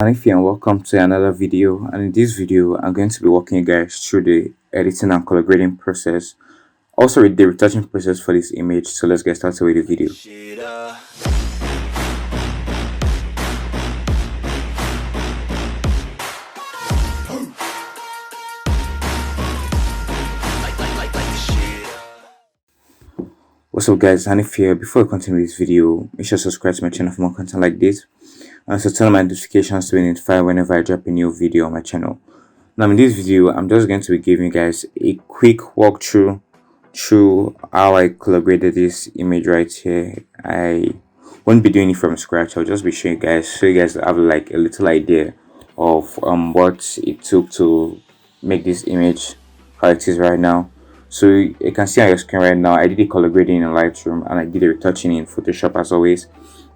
And welcome to another video. And in this video I'm going to be walking you guys through the editing and color grading process, also with the retouching process for this image. So let's get started with the video. What's up guys, Hanif here. Before I continue this video, make sure to subscribe to my channel for more content like this, and also turn on my notifications to be notified whenever I drop a new video on my channel. Now in this video, I'm just going to be giving you guys a quick walkthrough through how I color graded this image right here. I won't be doing it from scratch. I'll just be showing you guys so you guys have like a little idea of what it took to make this image how it is right now. So you can see on your screen right now, I did the color grading in Lightroom and I did the retouching in Photoshop as always.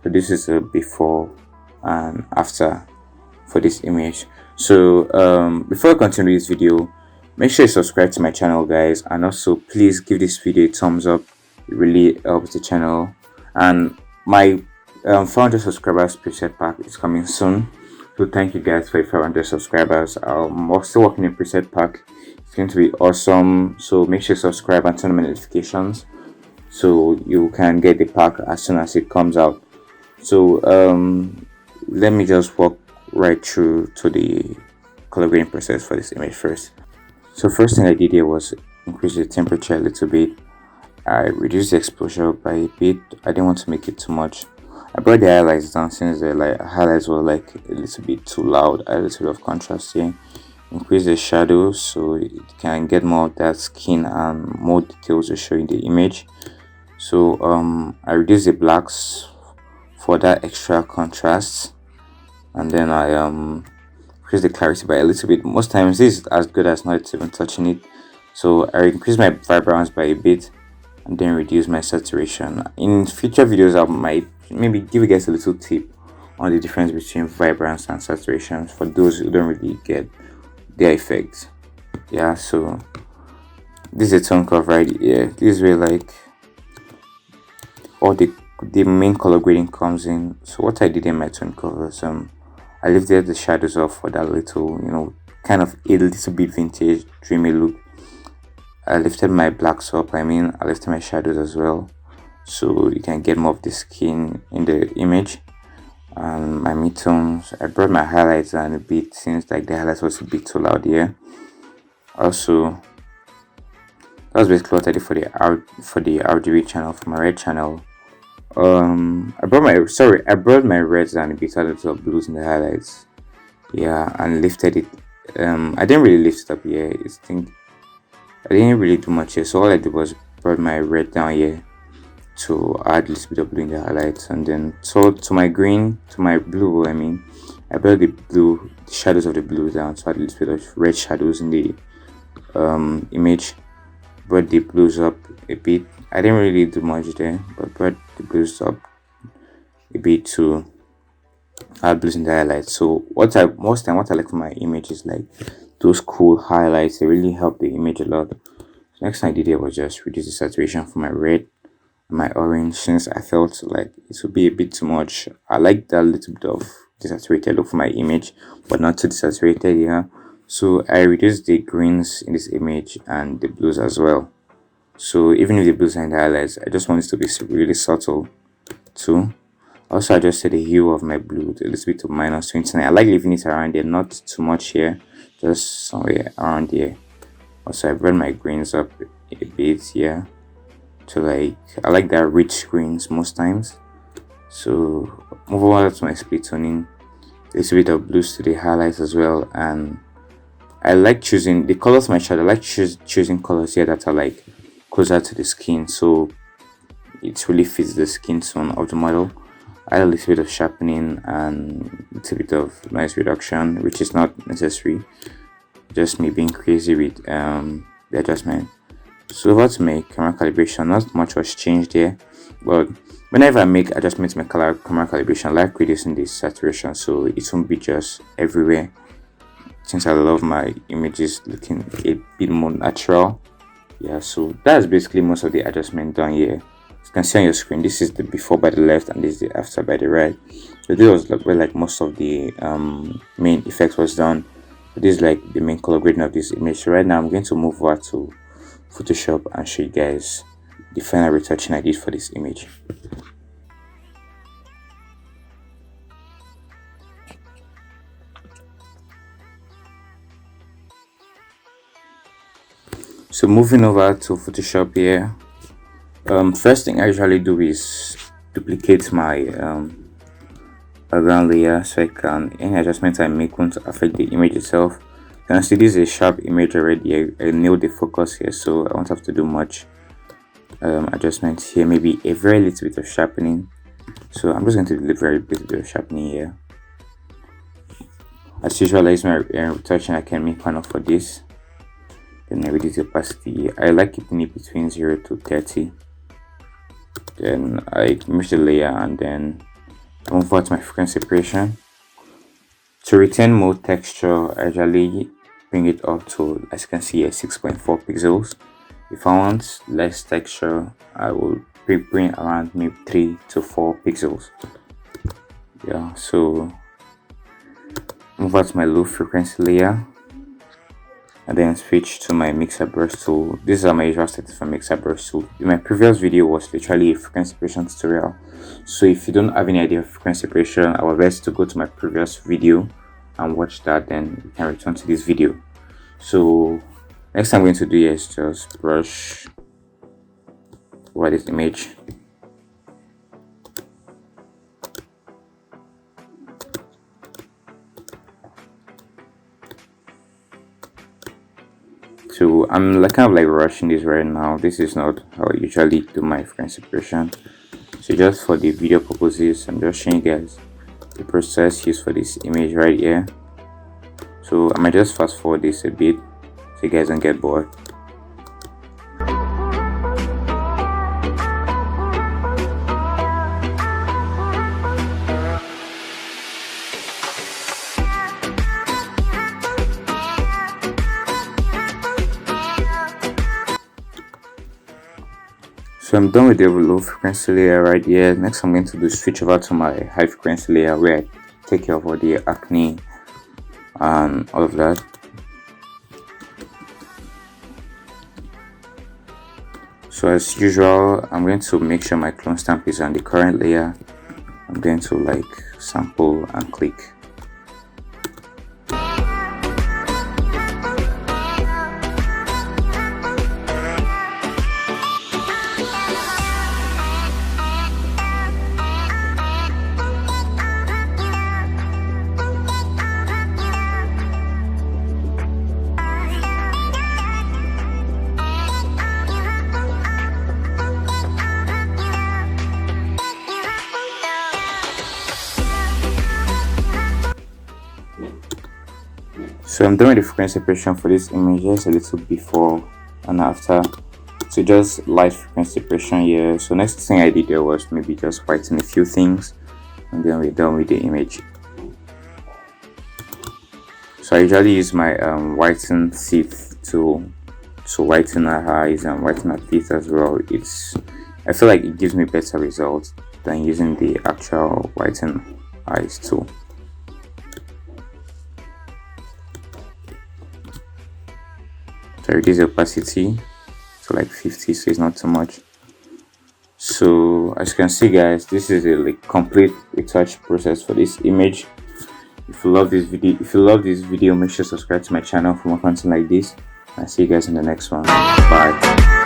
So this is a before and after for this image. So before I continue this video, make sure you subscribe to my channel guys, and also please give this video a thumbs up. It really helps the channel. And my 400 subscribers preset pack is coming soon, so thank you guys for your 400 subscribers. I'm still working in preset pack. It's going to be awesome, so make sure you subscribe and turn on notifications so you can get the pack as soon as it comes out. So let me just walk right through to the color grading process for this image first. So first thing I did here was increase the temperature a little bit. I reduced the exposure by a bit. I didn't want to make it too much. I brought the highlights down since the highlights were like a little bit too loud. I added a little bit of contrast here. Increase the shadows so it can get more of that skin and more details to show in the image. So I reduced the blacks for that extra contrast, and then I increase the clarity by a little bit. Most times this is as good as not even touching it, so I increase my vibrance by a bit and then reduce my saturation. In future videos I might maybe give you guys a little tip on the difference between vibrance and saturation for those who don't really get their effects. Yeah, so this is a tone curve right here. This is where like all the main color grading comes in. So what I did in my tone curve was I lifted the shadows off for that little, kind of a little bit vintage dreamy look. I lifted my blacks up, I lifted my shadows as well, so you can get more of the skin in the image. And my midtones, I brought my highlights down a bit since like the highlights was a bit too loud here. Also, that was basically what I did for the RGB channel, for my red channel. I brought my reds down a bit, added some blues in the highlights, yeah, and lifted it. I didn't really lift it up here. I didn't really do much here, so all I did was brought my red down here to add a little bit of blue in the highlights, and then to my blue, I brought the shadows of the blue down, so I add a little bit of red shadows in the image. Brought the blues up a bit. I didn't really do much there, but brought the blues up a bit to add blues in the highlights. So what I like from my image is like those cool highlights. They really help the image a lot. So next thing I did here was just reduce the saturation for my red and my orange, since I felt like it would be a bit too much. I like that little bit of desaturated look for my image, but not too desaturated, yeah. So I reduced the greens in this image and the blues as well. So even if the blues are in the highlights, I just want it to be really subtle too. Also, I adjusted the hue of my blue to a little bit to -29. I like leaving it around there, not too much here, just somewhere around here. Also, I brought my greens up a bit here to I like that rich greens most times. So move over to my split toning, a little bit of blues to the highlights as well. And I like choosing the colors of my shadow. I like choosing colors here that are like closer to the skin, so it really fits the skin tone of the model. I add a little bit of sharpening and a little bit of noise reduction, which is not necessary, just me being crazy with the adjustment. So over to my camera calibration, not much was changed here, but whenever I make adjustments to my camera calibration, I like reducing the saturation so it won't be just everywhere, since I love my images looking a bit more natural. Yeah, so that's basically most of the adjustment done here. As you can see on your screen, this is the before by the left and this is the after by the right. So this was like where like most of the main effects was done. So this is like the main color grading of this image. So right now I'm going to move over to Photoshop and show you guys the final retouching I did for this image. So moving over to Photoshop here, first thing I usually do is duplicate my background layer so I can, any adjustments I make won't affect the image itself. You can see this is a sharp image already. I nailed the focus here, so I won't have to do much adjustments here. Maybe a very little bit of sharpening. So I'm just going to do a very little bit of sharpening here. As usual, I use my retouch and I can make one for this. Then I reduce the opacity. I like keeping it between 0 to 30. Then I merge the layer and then I move out my frequency separation. To retain more texture, I usually bring it up to, as you can see here, 6.4 pixels. If I want less texture, I will bring around maybe 3 to 4 pixels. Yeah, so move out my low frequency layer and then switch to my mixer brush tool. These are my usual settings for mixer brush tool. In my previous video was literally a frequency separation tutorial, so if you don't have any idea of frequency separation, I will advise to go to my previous video and watch that, then you can return to this video. So next thing I'm going to do is just brush over this image. So I'm like kind of like rushing this right now. This is not how I usually do my frequency separation. So just for the video purposes, I'm just showing you guys the process used for this image right here. So I might just fast forward this a bit so you guys don't get bored. So I'm done with the low frequency layer right here. Next I'm going to do switch over to my high frequency layer where I take care of all the acne and all of that. So as usual, I'm going to make sure my clone stamp is on the current layer. I'm going to like sample and click. So I'm doing the frequency separation for this image just a little before and after. So just light frequency separation here. So next thing I did there was maybe just whiten a few things and then we're done with the image. So I usually use my whiten teeth tool to whiten her eyes and whiten her teeth as well. I feel like it gives me better results than using the actual whiten eyes tool. So I reduce the opacity to like 50, so it's not too much. So as you can see guys, this is a like complete retouch process for this image. If you love this video, make sure to subscribe to my channel for more content like this, and see you guys in the next one. Bye.